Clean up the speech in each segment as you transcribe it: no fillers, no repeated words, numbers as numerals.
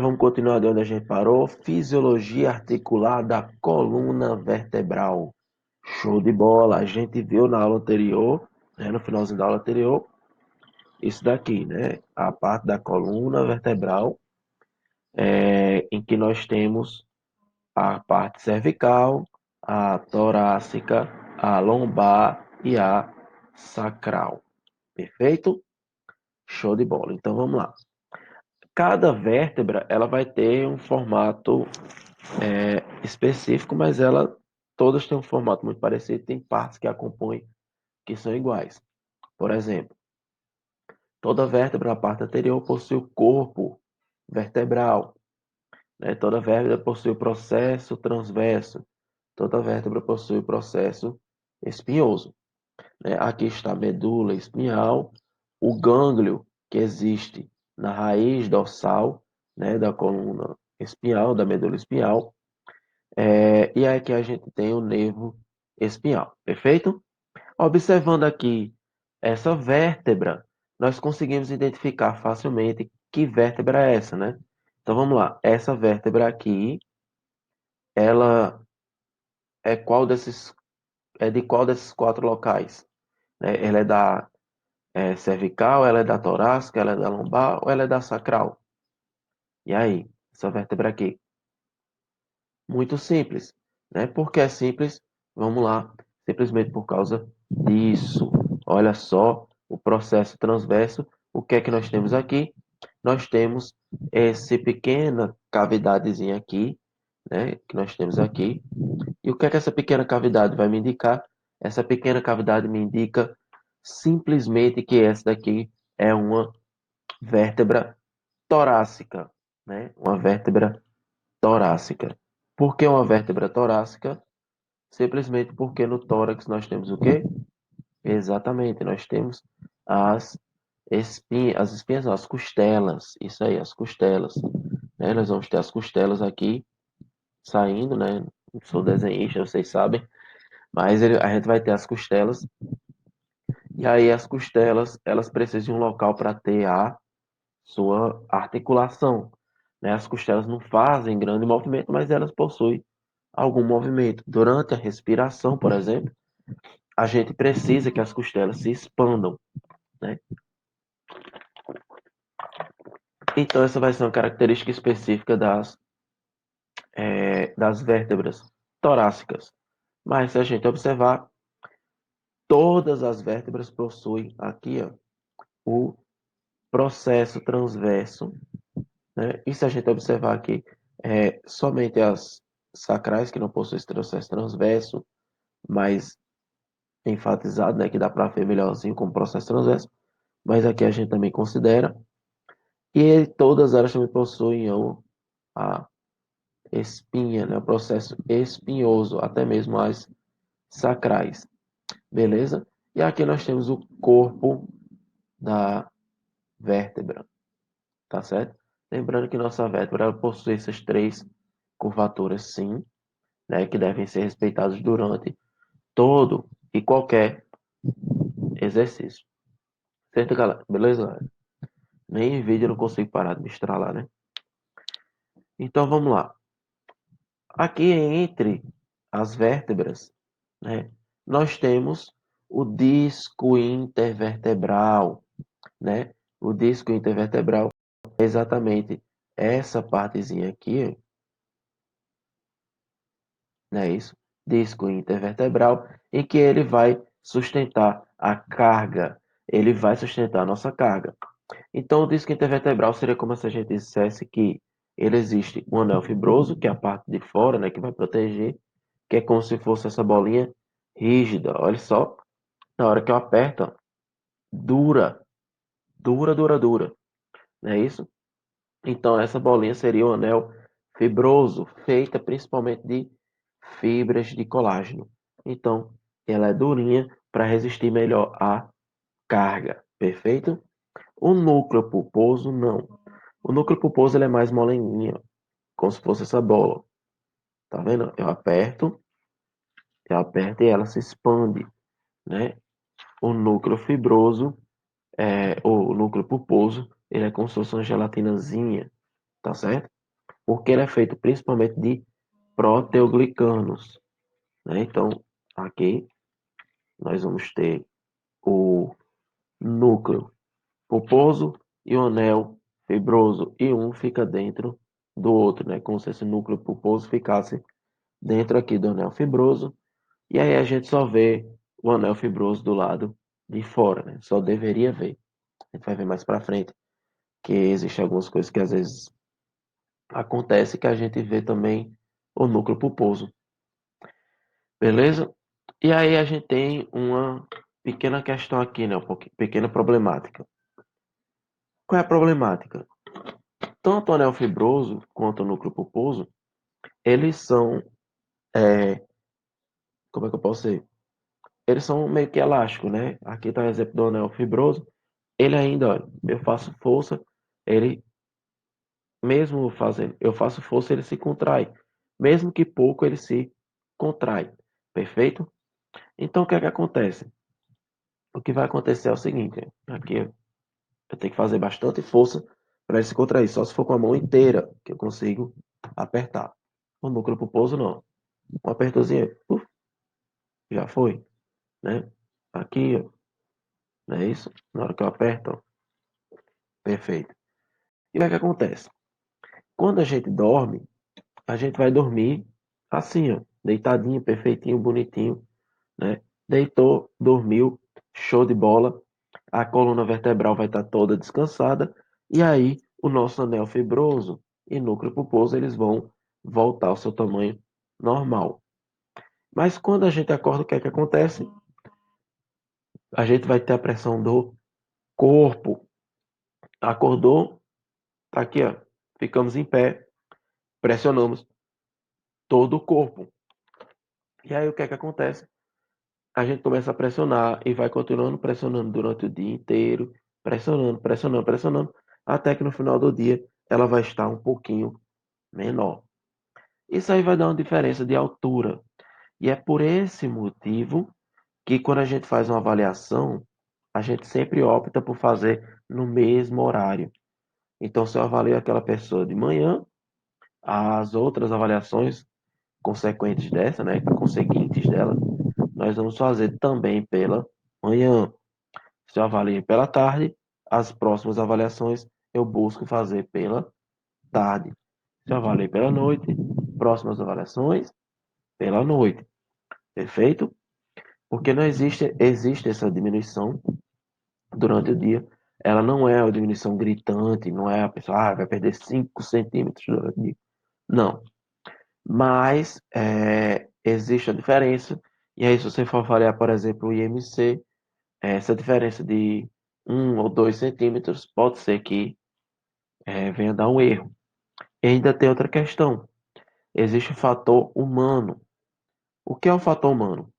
Vamos continuar de onde a gente parou. Fisiologia articular da coluna vertebral. Show de bola. A gente viu na aula anterior, né, no finalzinho da aula anterior, isso daqui, né? A parte da coluna vertebral, em que nós temos a parte cervical, a torácica, a lombar e a sacral. Perfeito? Show de bola. Então vamos lá. Cada vértebra ela vai ter um formato específico, mas ela todas têm um formato muito parecido, tem partes que a compõem que são iguais. Por exemplo, toda vértebra na parte anterior possui o corpo vertebral, né? Toda vértebra possui o processo transverso, toda vértebra possui o processo espinhoso, né? Aqui está a medula espinhal, o gânglio que existe na raiz dorsal, né, da coluna espinhal, da medula espinhal. E aqui a gente tem o nervo espinhal, perfeito? Observando aqui essa vértebra, nós conseguimos identificar facilmente que vértebra é essa, né? Então vamos lá, essa vértebra aqui, ela é de qual desses quatro locais? Ela é da cervical, ela é da torácica, ela é da lombar ou ela é da sacral? E aí, essa vértebra aqui? Muito simples, né? Por que é simples? Vamos lá, simplesmente por causa disso. Olha só o processo transverso. O que é que nós temos aqui? Nós temos essa pequena cavidadezinha aqui, né? Que nós temos aqui. E o que é que essa pequena cavidade vai me indicar? Essa pequena cavidade me indica simplesmente que essa daqui é uma vértebra torácica, né? Uma vértebra torácica. Por que uma vértebra torácica? Simplesmente porque no tórax nós temos o quê? Exatamente, nós temos as as espinhas, não, as costelas. Isso aí, as costelas. Né? Nós vamos ter as costelas aqui saindo, né? Não sou desenhista, vocês sabem. Mas a gente vai ter as costelas. E aí as costelas, elas precisam de um local para ter a sua articulação. Né? As costelas não fazem grande movimento, mas elas possuem algum movimento. Durante a respiração, por exemplo, a gente precisa que as costelas se expandam, né? Então, essa vai ser uma característica específica das vértebras torácicas. Mas, se a gente observar, todas as vértebras possuem aqui ó, o processo transverso, né? E se a gente observar aqui, somente as sacrais que não possuem esse processo transverso, mais enfatizado, né, que dá para ver melhorzinho como processo transverso, mas aqui a gente também considera. E todas elas também possuem a espinha, né, o processo espinhoso, até mesmo as sacrais, beleza? E aqui nós temos o corpo da vértebra, tá certo? Lembrando que nossa vértebra ela possui essas três curvaturas, sim, né, que devem ser respeitadas durante todo e qualquer exercício. Certo, galera? Beleza, galera? Nem em vídeo eu não consigo parar de me estralar, né? Então vamos lá. Aqui entre as vértebras, né, nós temos o disco intervertebral, né? O disco intervertebral é exatamente essa partezinha aqui, né? Isso, disco intervertebral, em que ele vai sustentar a carga, ele vai sustentar a nossa carga. Então, o disco intervertebral seria como se a gente dissesse que ele existe um anel fibroso, que é a parte de fora, né, que vai proteger, que é como se fosse essa bolinha rígida. Olha só, na hora que eu aperto, ó, dura, dura, não é isso? Então, essa bolinha seria um anel fibroso, feita principalmente de fibras de colágeno. Então, ela é durinha para resistir melhor à carga, perfeito? O núcleo pulposo, não. O núcleo pulposo ele é mais moleninho, como se fosse essa bola. Tá vendo? Eu aperto e ela se expande, né? O núcleo fibroso, o núcleo pulposo, ele é como se fosse uma gelatinazinha, tá certo? Porque ele é feito principalmente de proteoglicanos, né? Então, aqui nós vamos ter o núcleo pulposo e o anel fibroso, e um fica dentro do outro, né? Como se esse núcleo pulposo ficasse dentro aqui do anel fibroso, e aí a gente só vê o anel fibroso do lado de fora, né? Só deveria ver. A gente vai ver mais para frente que existem algumas coisas que às vezes acontece que a gente vê também o núcleo pulposo, beleza? E aí a gente tem uma pequena questão aqui, né? Pequena problemática. Qual é a problemática? Tanto o anel fibroso quanto o núcleo pulposo, eles são, como é que eu posso dizer? Eles são meio que elásticos, né? Aqui está o exemplo do anel fibroso. Ele ainda, olha, eu faço força, ele, mesmo fazendo, eu faço força, ele se contrai. Mesmo que pouco, ele se contrai. Perfeito? Então, o que é que acontece? O que vai acontecer é o seguinte, aqui eu tenho que fazer bastante força para ele se contrair. Só se for com a mão inteira que eu consigo apertar. O núcleo pulposo não. Um apertozinho, puf, já foi, né? Aqui, ó, não é isso? Na hora que eu aperto, ó, perfeito. E o que é que acontece? Quando a gente dorme, a gente vai dormir assim, ó, deitadinho, perfeitinho, bonitinho, né? Deitou, dormiu, show de bola. A coluna vertebral vai estar toda descansada e aí o nosso anel fibroso e núcleo pulposo eles vão voltar ao seu tamanho normal. Mas quando a gente acorda, o que é que acontece? A gente vai ter a pressão do corpo. Acordou, tá aqui, ó. Ficamos em pé, pressionamos todo o corpo. E aí o que é que acontece? A gente começa a pressionar e vai continuando pressionando durante o dia inteiro, pressionando, pressionando, pressionando, até que no final do dia ela vai estar um pouquinho menor. Isso aí vai dar uma diferença de altura. E é por esse motivo que quando a gente faz uma avaliação, a gente sempre opta por fazer no mesmo horário. Então, se eu avalio aquela pessoa de manhã, as outras avaliações consequentes dessa, né, conseguintes dela, nós vamos fazer também pela manhã. Se eu avalio pela tarde, as próximas avaliações eu busco fazer pela tarde. Se eu avalio pela noite, próximas avaliações pela noite. Perfeito? Porque não existe essa diminuição durante o dia. Ela não é uma diminuição gritante, não é a pessoa vai perder 5 centímetros durante o dia. Não. Mas existe a diferença. E aí, se você for avaliar, por exemplo, o IMC, essa diferença de 1 ou 2 centímetros pode ser que venha dar um erro. E ainda tem outra questão. Existe o fator humano. O que é o fator humano?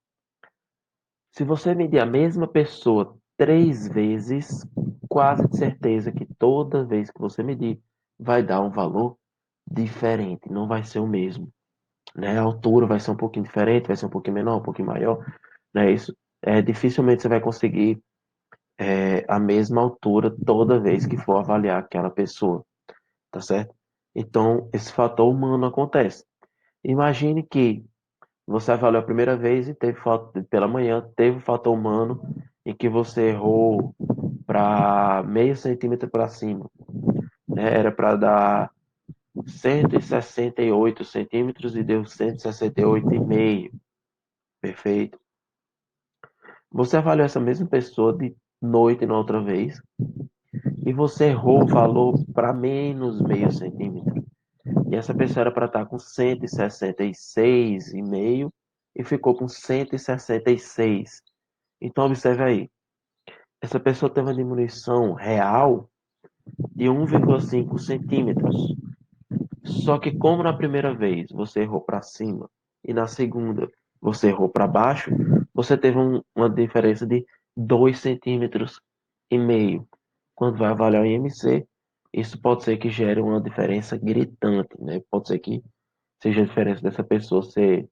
Se você medir a mesma pessoa 3 vezes, quase de certeza que toda vez que você medir, vai dar um valor diferente, não vai ser o mesmo, né? A altura vai ser um pouquinho diferente, vai ser um pouquinho menor, um pouquinho maior, né? Isso dificilmente você vai conseguir a mesma altura toda vez que for avaliar aquela pessoa, tá certo? Então, esse fator humano acontece. Imagine que você avaliou a primeira vez e teve pela manhã, teve o fator humano em que você errou para meio centímetro para cima, né? Era para dar 168 centímetros e deu 168,5. Perfeito. Você avaliou essa mesma pessoa de noite na outra vez e você errou o valor para menos meio centímetro. E essa pessoa era para estar com 166,5 e ficou com 166. Então, observe aí. Essa pessoa teve uma diminuição real de 1,5 centímetros. Só que, como na primeira vez você errou para cima e na segunda você errou para baixo, você teve uma diferença de 2,5 centímetros. Quando vai avaliar o IMC, isso pode ser que gere uma diferença gritante, né? Pode ser que seja a diferença dessa pessoa ser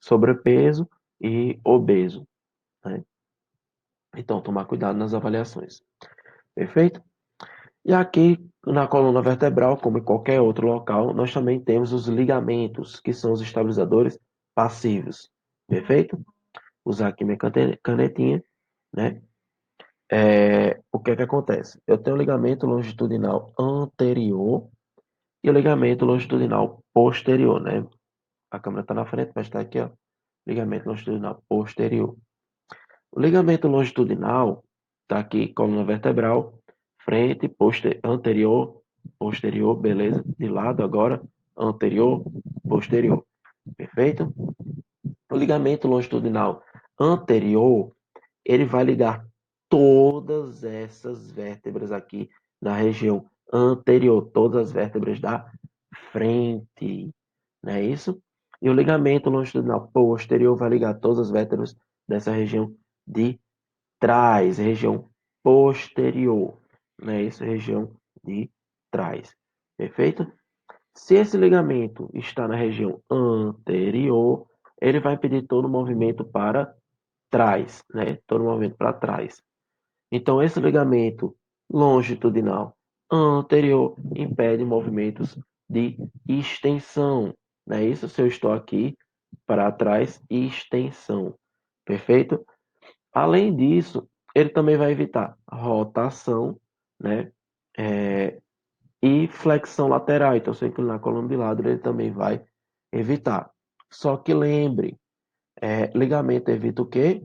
sobrepeso e obeso, né? Então, tomar cuidado nas avaliações. Perfeito? E aqui na coluna vertebral, como em qualquer outro local, nós também temos os ligamentos, que são os estabilizadores passivos. Perfeito? Usar aqui minha canetinha, né? O que é que acontece? Eu tenho o ligamento longitudinal anterior e o ligamento longitudinal posterior, né? A câmera está na frente, mas está aqui, ó. Ligamento longitudinal posterior. O ligamento longitudinal está aqui, coluna vertebral, frente, anterior, posterior, beleza? De lado agora, anterior, posterior. Perfeito? O ligamento longitudinal anterior, ele vai ligar todas essas vértebras aqui na região anterior, todas as vértebras da frente, não é isso? E o ligamento longitudinal posterior vai ligar todas as vértebras dessa região de trás, região posterior, não é isso? Região de trás, perfeito? Se esse ligamento está na região anterior, ele vai impedir todo o movimento para trás, né? Todo o movimento para trás. Então, esse ligamento longitudinal anterior impede movimentos de extensão, né? Isso se eu estou aqui para trás, extensão. Perfeito? Além disso, ele também vai evitar rotação, né? E flexão lateral. Então, se eu inclinar a coluna de lado, ele também vai evitar. Só que lembre, ligamento evita o quê?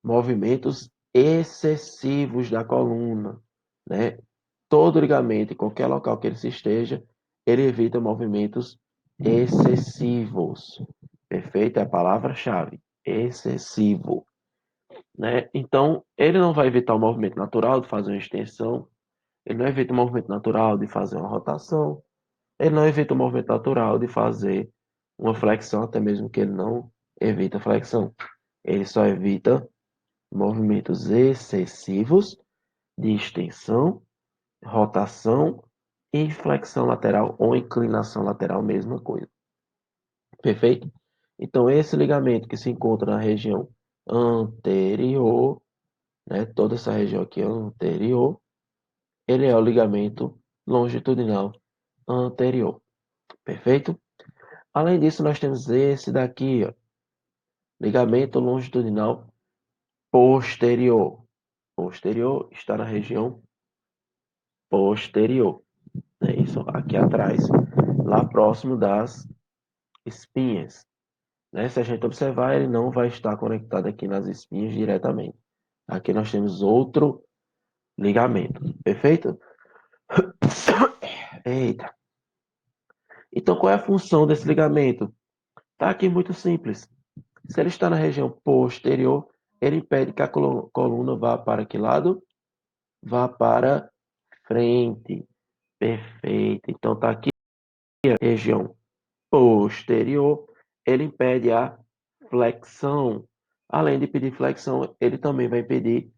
Movimentos excessivos da coluna, né? Todo ligamento, em qualquer local que ele se esteja, ele evita movimentos excessivos. Perfeito? É a palavra-chave. Excessivo. Né? Então, ele não vai evitar o movimento natural de fazer uma extensão, ele não evita o movimento natural de fazer uma rotação, ele não evita o movimento natural de fazer uma flexão, até mesmo que ele não evita a flexão. Ele só evita movimentos excessivos de extensão, rotação e flexão lateral ou inclinação lateral, mesma coisa. Perfeito? Então, esse ligamento que se encontra na região anterior, né, toda essa região aqui anterior, ele é o ligamento longitudinal anterior. Perfeito? Além disso, nós temos esse daqui, ó, ligamento longitudinal posterior. Posterior está na região posterior. É isso, aqui atrás, lá próximo das espinhas. Né? Se a gente observar, ele não vai estar conectado aqui nas espinhas diretamente. Aqui nós temos outro ligamento. Perfeito? Eita. Então, qual é a função desse ligamento? Está aqui muito simples. Se ele está na região posterior, ele impede que a coluna vá para que lado? Vá para frente. Perfeito. Então está aqui a região posterior, ele impede a flexão. Além de impedir flexão, ele também vai impedir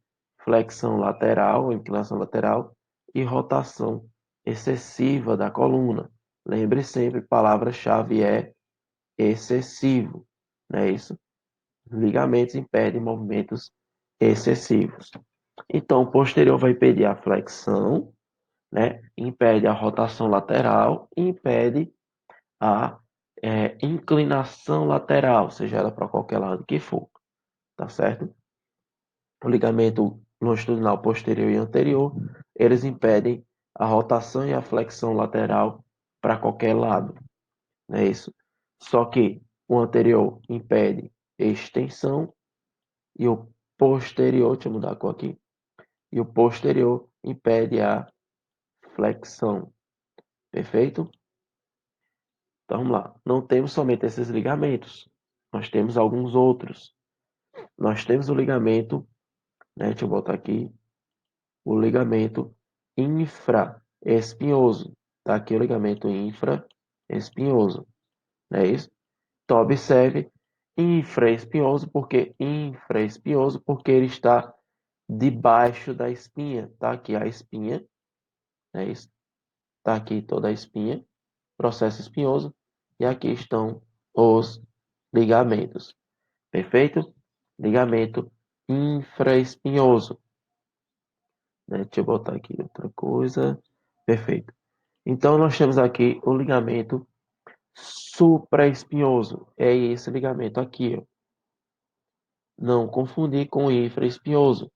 flexão lateral, inclinação lateral e rotação excessiva da coluna. Lembre sempre, palavra-chave é excessivo, não é isso? Ligamentos impedem movimentos excessivos. Então, o posterior vai impedir a flexão, né? Impede a rotação lateral e impede a inclinação lateral, seja ela para qualquer lado que for, tá certo? O ligamento longitudinal posterior e anterior, eles impedem a rotação e a flexão lateral para qualquer lado, não é isso? Só que o anterior impede extensão e o posterior, deixa eu mudar a cor aqui, e o posterior impede a flexão, perfeito? Então vamos lá, não temos somente esses ligamentos, nós temos alguns outros. Nós temos o ligamento, né, deixa eu botar aqui, o ligamento infraespinhoso. Tá aqui o ligamento infraespinhoso, não é isso? Então observe, infraespinhoso porque ele está debaixo da espinha. Tá aqui a espinha, é isso? Tá aqui toda a espinha, processo espinhoso, e aqui estão os ligamentos. Perfeito? Ligamento infraespinhoso. né? Deixa eu botar aqui outra coisa. Perfeito. Então, nós temos aqui o ligamento supraespinhoso. É esse ligamento aqui, ó. Não confundir com o infraespinhoso.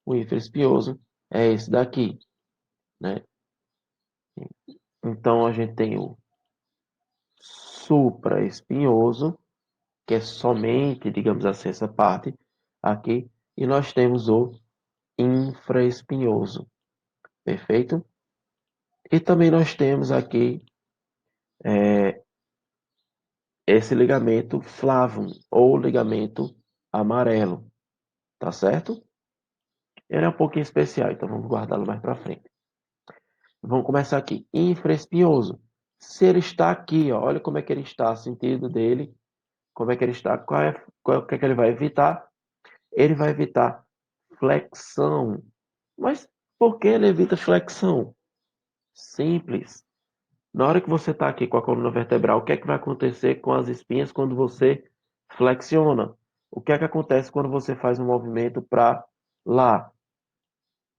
O infraespinhoso é esse daqui, né? Então, a gente tem o supraespinhoso, que é somente, digamos assim, essa parte aqui. E nós temos o infraespinhoso, perfeito? E também nós temos aqui esse ligamento flavum, ou ligamento amarelo, tá certo? Ele é um pouquinho especial, então vamos guardá-lo mais para frente. Vamos começar aqui. Infraespinhoso. Se ele está aqui, ó, olha como é que ele está, o sentido dele, como é que ele está, o que é que ele vai evitar? Ele vai evitar flexão. Mas por que ele evita flexão? Simples. Na hora que você está aqui com a coluna vertebral, o que é que vai acontecer com as espinhas quando você flexiona? O que é que acontece quando você faz um movimento para lá,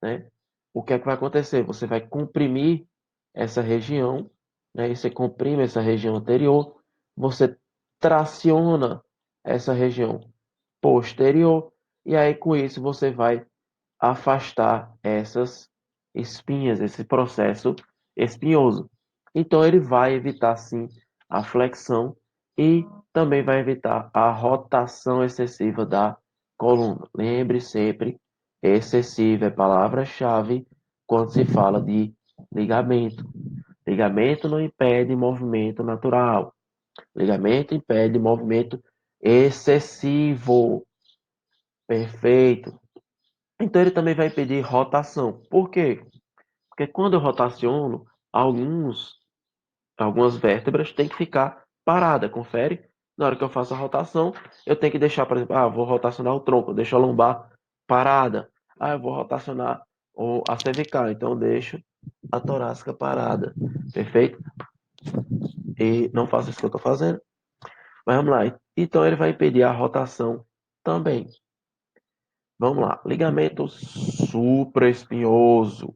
né? O que é que vai acontecer? Você vai comprimir essa região, né? E você comprime essa região anterior, você traciona essa região posterior, e aí com isso você vai afastar essas espinhas, esse processo espinhoso. Então ele vai evitar sim a flexão e também vai evitar a rotação excessiva da coluna. Lembre sempre, excessiva é palavra-chave quando se fala de ligamento. Ligamento não impede movimento natural. Ligamento impede movimento excessivo. Perfeito. Então ele também vai impedir rotação. Por quê? Porque quando eu rotaciono, algumas vértebras têm que ficar parada. Confere? Na hora que eu faço a rotação, eu tenho que deixar, por exemplo, vou rotacionar o tronco, eu deixo a lombar parada. Eu vou rotacionar a cervical, então eu deixo a torácica parada. Perfeito? E não faço isso que eu estou fazendo. Mas vamos lá. Então ele vai impedir a rotação também. Vamos lá. Ligamento supraespinhoso,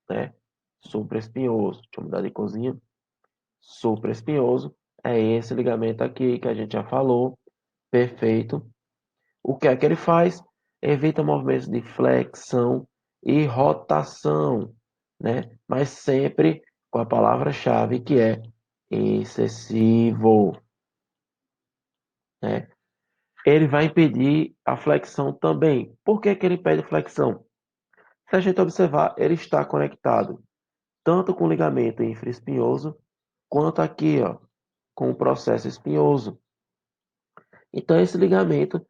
né? Supraespinhoso. Deixa eu mudar de cozinha. Supraespinhoso é esse ligamento aqui que a gente já falou. Perfeito. O que é que ele faz? Evita movimentos de flexão e rotação, né? Mas sempre com a palavra-chave que é excessivo, né? Ele vai impedir a flexão também. Por que que ele impede flexão? Se a gente observar, ele está conectado tanto com o ligamento infraespinhoso, quanto aqui, ó, com o processo espinhoso. Então, esse ligamento,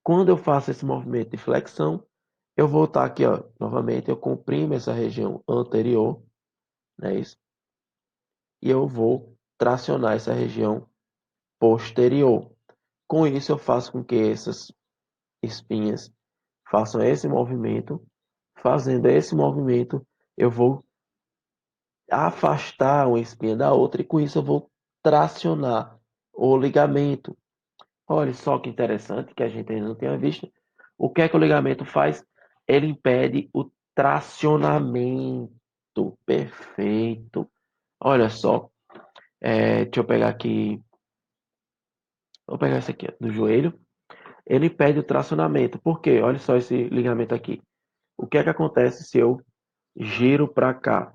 quando eu faço esse movimento de flexão, eu vou estar aqui, ó, novamente, eu comprimo essa região anterior, né, isso, e eu vou tracionar essa região posterior. Com isso, eu faço com que essas espinhas façam esse movimento. Fazendo esse movimento, eu vou afastar uma espinha da outra e com isso eu vou tracionar o ligamento. Olha só que interessante que a gente ainda não tinha visto. O que é que o ligamento faz? Ele impede o tracionamento. Perfeito. Olha só. Deixa eu pegar aqui. Vou pegar esse aqui, ó, do joelho. Ele impede o tracionamento. Por quê? Olha só esse ligamento aqui. O que é que acontece se eu giro para cá?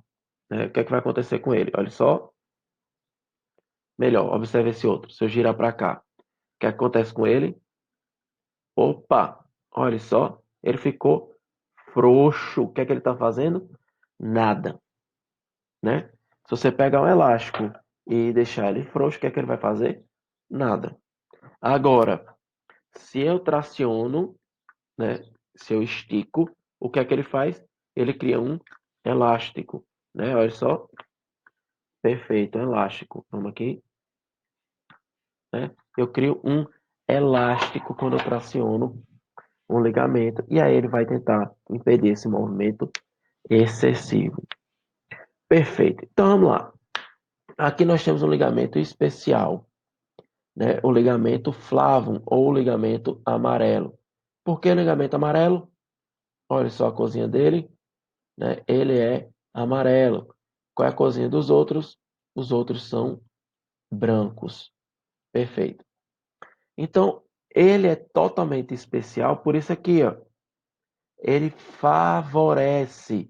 O que é que vai acontecer com ele? Olha só. Melhor, observe esse outro. Se eu girar para cá, o que acontece com ele? Opa, olha só, ele ficou frouxo. O que é que ele está fazendo? Nada, né? Se você pegar um elástico e deixar ele frouxo, o que é que ele vai fazer? Nada. Agora, se eu traciono, né? Se eu estico, o que é que ele faz? Ele cria um elástico, né? Olha só, perfeito, um elástico. Vamos aqui, né? Eu crio um elástico quando eu traciono um ligamento, e aí ele vai tentar impedir esse movimento excessivo. Perfeito. Então vamos lá. Aqui nós temos um ligamento especial, né? O ligamento flavum ou ligamento amarelo. Por que ligamento amarelo? Olha só a cozinha dele. né? Ele é amarelo. Qual é a corzinha dos outros? Os outros são brancos. Perfeito. Então, ele é totalmente especial por isso aqui, ó. Ele favorece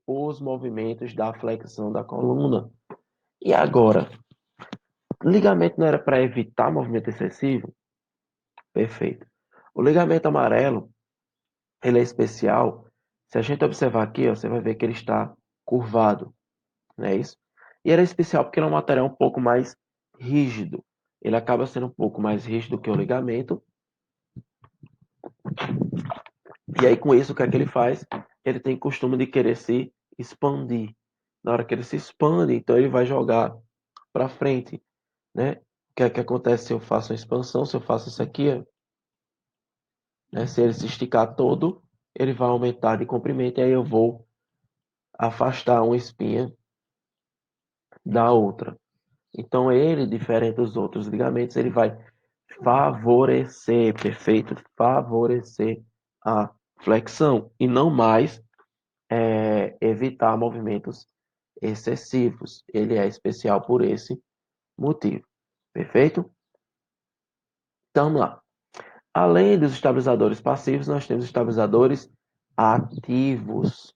os movimentos da flexão da coluna. E agora, ligamento não era para evitar movimento excessivo? Perfeito. O ligamento amarelo, ele é especial. Se a gente observar aqui, ó, você vai ver que ele está curvado, não é isso? E ele é especial porque ele é um material um pouco mais rígido. Ele acaba sendo um pouco mais rígido que o ligamento. E aí, com isso, o que é que ele faz? Ele tem costume de querer se expandir. Na hora que ele se expande, então ele vai jogar para frente, né? O que é que acontece se eu faço a expansão? Se eu faço isso aqui, né? Se ele se esticar todo, ele vai aumentar de comprimento e aí eu vou afastar uma espinha da outra. Então ele, diferente dos outros ligamentos, ele vai favorecer, perfeito? Favorecer a flexão e não mais evitar movimentos excessivos. Ele é especial por esse motivo. Perfeito? Então, vamos lá. Além dos estabilizadores passivos, nós temos estabilizadores ativos.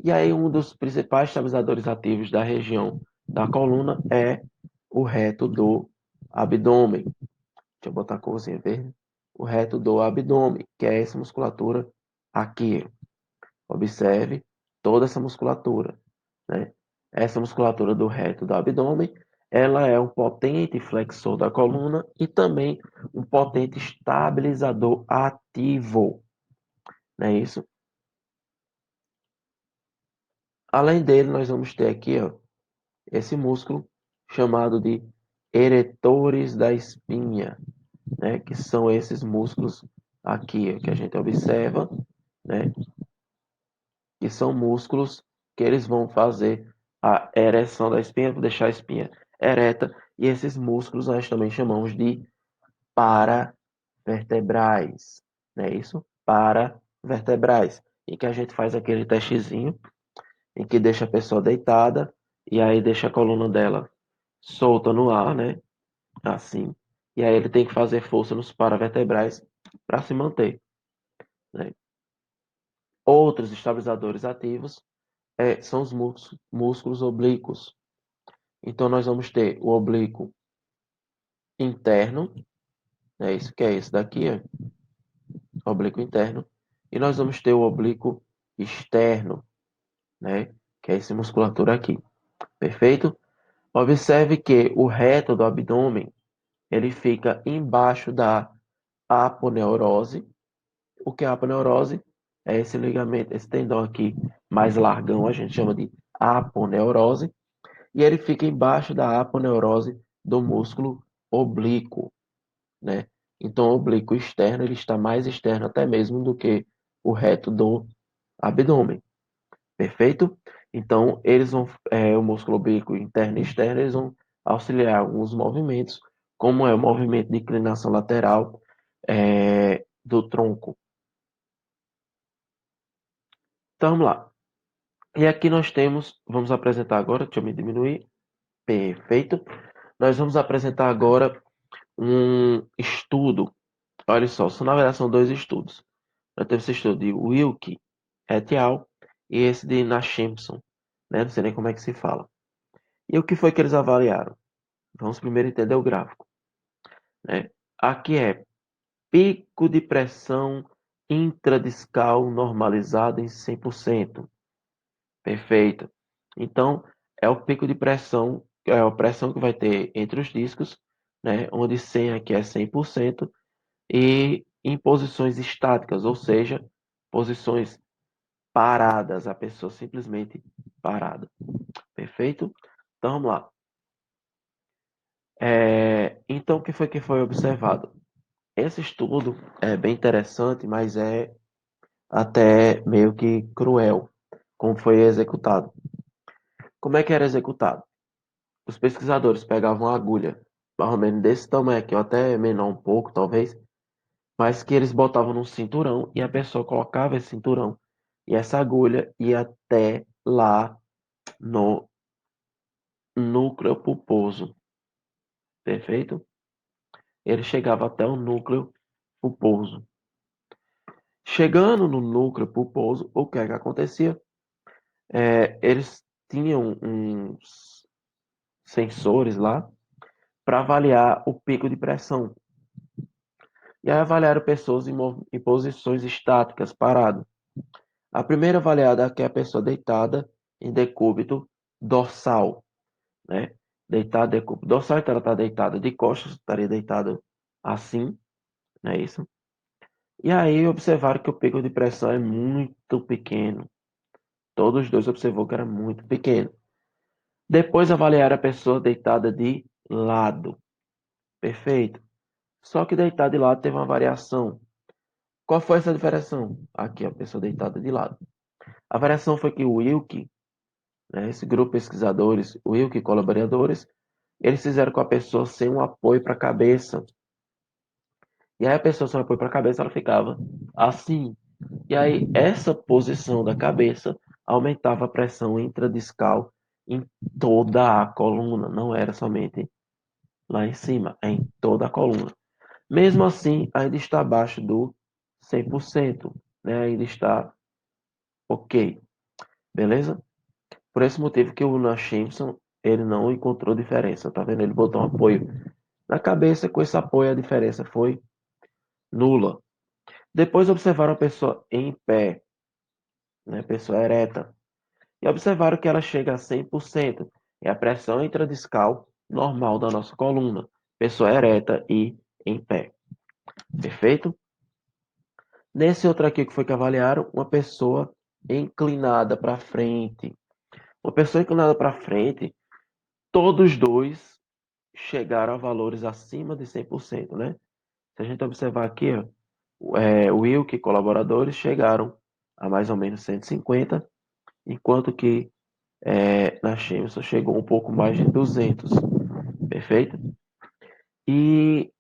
E aí, um dos principais estabilizadores ativos da região da coluna é o reto do abdômen. Deixa eu botar a corzinha verde. O reto do abdômen, que é essa musculatura aqui. Observe toda essa musculatura, né? Essa musculatura do reto do abdômen, ela é um potente flexor da coluna e também um potente estabilizador ativo, não é isso? Além dele, nós vamos ter aqui, ó, esse músculo chamado de eretores da espinha, né? Que são esses músculos aqui, ó, que a gente observa, né? Que são músculos que eles vão fazer a ereção da espinha, vão deixar a espinha ereta, e esses músculos nós também chamamos de paravertebrais, não é isso? Paravertebrais, em que a gente faz aquele testezinho, em que deixa a pessoa deitada, e aí deixa a coluna dela solta no ar, né? Assim. E aí ele tem que fazer força nos paravertebrais para se manter, né? Outros estabilizadores ativos são os músculos oblíquos. Então, nós vamos ter o oblíquo interno, né? Isso que é esse daqui, oblíquo interno. E nós vamos ter o oblíquo externo, né? Que é essa musculatura aqui. Perfeito? Observe que o reto do abdômen, ele fica embaixo da aponeurose. O que é a aponeurose? É esse ligamento, esse tendão aqui mais largão, a gente chama de aponeurose. E ele fica embaixo da aponeurose do músculo oblíquo, né? Então, o oblíquo externo, ele está mais externo até mesmo do que o reto do abdômen, perfeito? Então, o músculo oblíquo interno e externo, eles vão auxiliar alguns movimentos, como é o movimento de inclinação lateral do tronco. Então, vamos lá. E aqui nós temos, vamos apresentar agora, deixa eu me diminuir, perfeito? Nós vamos apresentar agora um estudo. Olha só, na verdade são dois estudos. Nós temos esse estudo de Wilkie et al. E esse de Nashimpson, né? Não sei nem como é que se fala. E o que foi que eles avaliaram? Vamos primeiro entender o gráfico, né? Aqui é pico de pressão intradiscal normalizado em 100%. Perfeito. Então, é o pico de pressão, é a pressão que vai ter entre os discos, né? Onde 100 aqui é 100%, e em posições estáticas, ou seja, posições paradas, a pessoa simplesmente parada. Perfeito? Então vamos lá. Então, o que foi observado? Esse estudo é bem interessante, mas é até meio que cruel, como foi executado. Como é que era executado? Os pesquisadores pegavam uma agulha, mais ou menos desse tamanho aqui, ou até menor um pouco, talvez, mas que eles botavam num cinturão e a pessoa colocava esse cinturão e essa agulha ia até lá no núcleo pulposo, perfeito? Ele chegava até o núcleo pulposo. Chegando no núcleo pulposo, o que é que acontecia? Eles tinham uns sensores lá para avaliar o pico de pressão. E aí avaliaram pessoas em posições estáticas, parado. A primeira avaliada é a pessoa deitada em decúbito dorsal, né? Deitada em decúbito dorsal, então ela está deitada de costas, estaria deitada assim, não é isso? E aí observaram que o pico de pressão é muito pequeno. Todos os dois observou que era muito pequeno. Depois avaliaram a pessoa deitada de lado. Perfeito. Só que deitada de lado teve uma variação. Qual foi essa variação? Aqui, a pessoa deitada de lado. A variação foi que o Wilke, né, esse grupo de pesquisadores, o Wilke e colaboradores, eles fizeram com a pessoa sem um apoio para a cabeça. E aí a pessoa sem um apoio para a cabeça, ela ficava assim. E aí essa posição da cabeça aumentava a pressão intradiscal em toda a coluna, não era somente lá em cima, é em toda a coluna. Mesmo assim, ainda está abaixo do 100%, né? Ainda está ok, beleza? Por esse motivo que o Nash Simpson, ele não encontrou diferença, tá vendo? Ele botou um apoio na cabeça, com esse apoio a diferença foi nula. Depois observaram a pessoa em pé, né? Pessoa ereta, e observaram que ela chega a 100%. É a pressão intradiscal normal da nossa coluna. Pessoa ereta e em pé. Perfeito? Nesse outro aqui que foi que avaliaram, uma pessoa inclinada para frente. Uma pessoa inclinada para frente, todos dois chegaram a valores acima de 100%, né? Se a gente observar aqui, ó, o Wilk e colaboradores chegaram a mais ou menos 150, enquanto que na Jameson chegou um pouco mais de 200, perfeito? E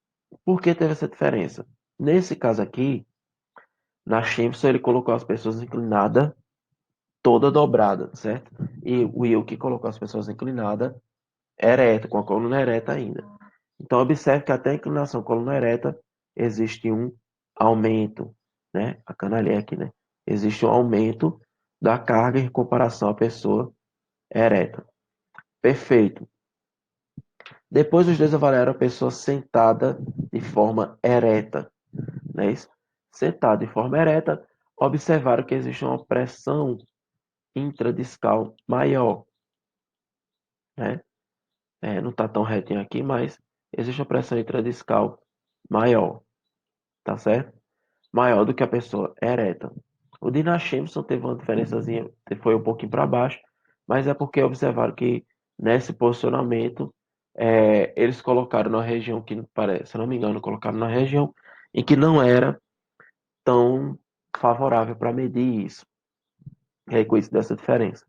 por que teve essa diferença? Nesse caso aqui, na Jameson ele colocou as pessoas inclinadas toda dobrada, certo? E o Wilk colocou as pessoas inclinadas ereta, com a coluna ereta ainda. Então observe que até a inclinação coluna ereta existe um aumento, né? A canalha aqui, né? Existe um aumento da carga em comparação à pessoa ereta. Perfeito. Depois os dois avaliaram a pessoa sentada de forma ereta, não é isso? Sentada de forma ereta, observaram que existe uma pressão intradiscal maior, né? Não está tão retinho aqui, mas existe uma pressão intradiscal maior, tá certo? Maior do que a pessoa ereta. O de Nascimson teve uma diferençazinha, foi um pouquinho para baixo, mas é porque observaram que nesse posicionamento eles colocaram na região que parece, se não me engano, colocaram na região em que não era tão favorável para medir isso. E aí com isso dessa diferença,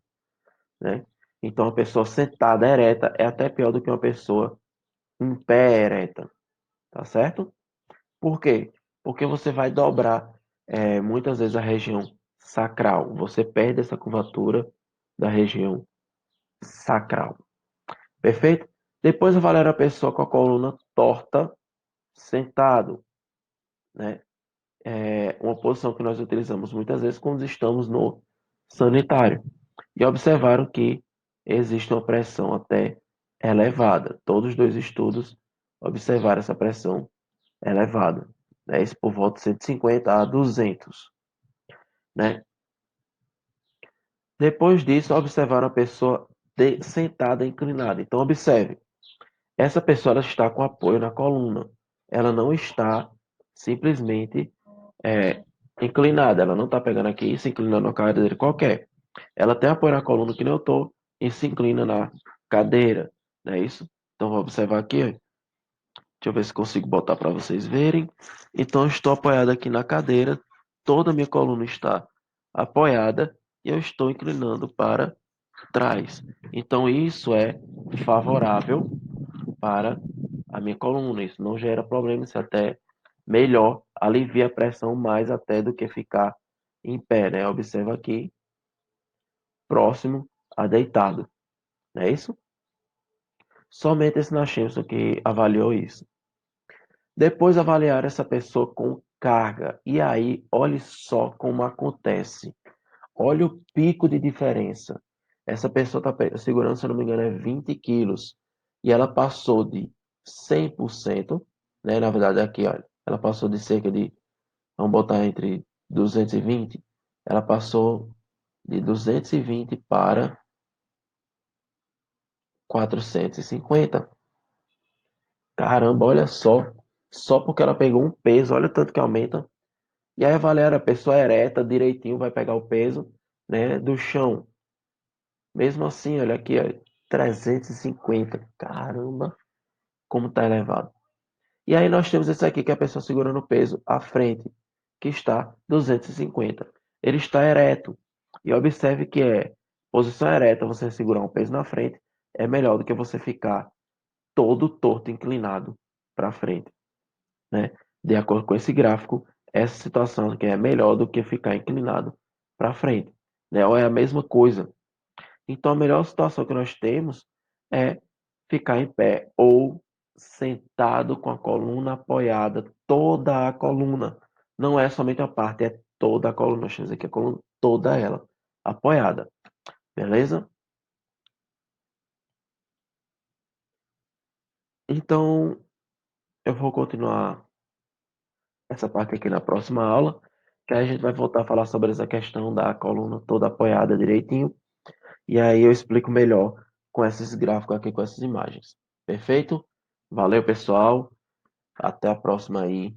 né? Então a pessoa sentada ereta é até pior do que uma pessoa em pé ereta, tá certo? Por quê? Porque você vai dobrar muitas vezes a região sacral. Você perde essa curvatura da região sacral. Perfeito? Depois avaliar a pessoa com a coluna torta, sentado, né? É uma posição que nós utilizamos muitas vezes quando estamos no sanitário. E observaram que existe uma pressão até elevada. Todos os dois estudos observaram essa pressão elevada, né? Isso por volta de 150 a 200, né? Depois disso, observaram a pessoa sentada inclinada. Então, observe, essa pessoa ela está com apoio na coluna. Ela não está simplesmente é, inclinada. Ela não está pegando aqui e se inclinando na cadeira qualquer. Ela tem apoio na coluna que nem eu estou e se inclina na cadeira, não é isso? Então, vou observar aqui, ó. Deixa eu ver se consigo botar para vocês verem. Então, eu estou apoiado aqui na cadeira, toda a minha coluna está apoiada e eu estou inclinando para trás. Então, isso é favorável para a minha coluna. Isso não gera problema, isso até melhor, alivia a pressão mais até do que ficar em pé, né? Observa aqui, próximo a deitado, não é isso? Somente esse Nachemson que avaliou isso. Depois avaliar essa pessoa com carga. E aí, olhe só como acontece. Olha o pico de diferença. Essa pessoa está segurando, se eu não me engano, é 20 quilos. E ela passou de 100%, né? Na verdade, aqui, olha, ela passou de cerca de, vamos botar entre 220, ela passou de 220 para 450. Caramba, olha só. Só porque ela pegou um peso, olha o tanto que aumenta. E aí, galera, a pessoa ereta direitinho vai pegar o peso, né, do chão. Mesmo assim, olha aqui, ó, 350. Caramba, como tá elevado. E aí nós temos esse aqui que é a pessoa segurando o peso à frente, que está 250. Ele está ereto. E observe que posição ereta, você segurar um peso na frente, é melhor do que você ficar todo torto, inclinado para frente, né? De acordo com esse gráfico, essa situação que é melhor do que ficar inclinado para frente, né? Ou é a mesma coisa. Então, a melhor situação que nós temos é ficar em pé ou sentado com a coluna apoiada, toda a coluna. Não é somente a parte, é toda a coluna. Nós temos aqui a coluna, toda ela apoiada, beleza? Então, eu vou continuar essa parte aqui na próxima aula, que aí a gente vai voltar a falar sobre essa questão da coluna toda apoiada direitinho, e aí eu explico melhor com esses gráficos aqui, com essas imagens. Perfeito? Valeu, pessoal. Até a próxima aí.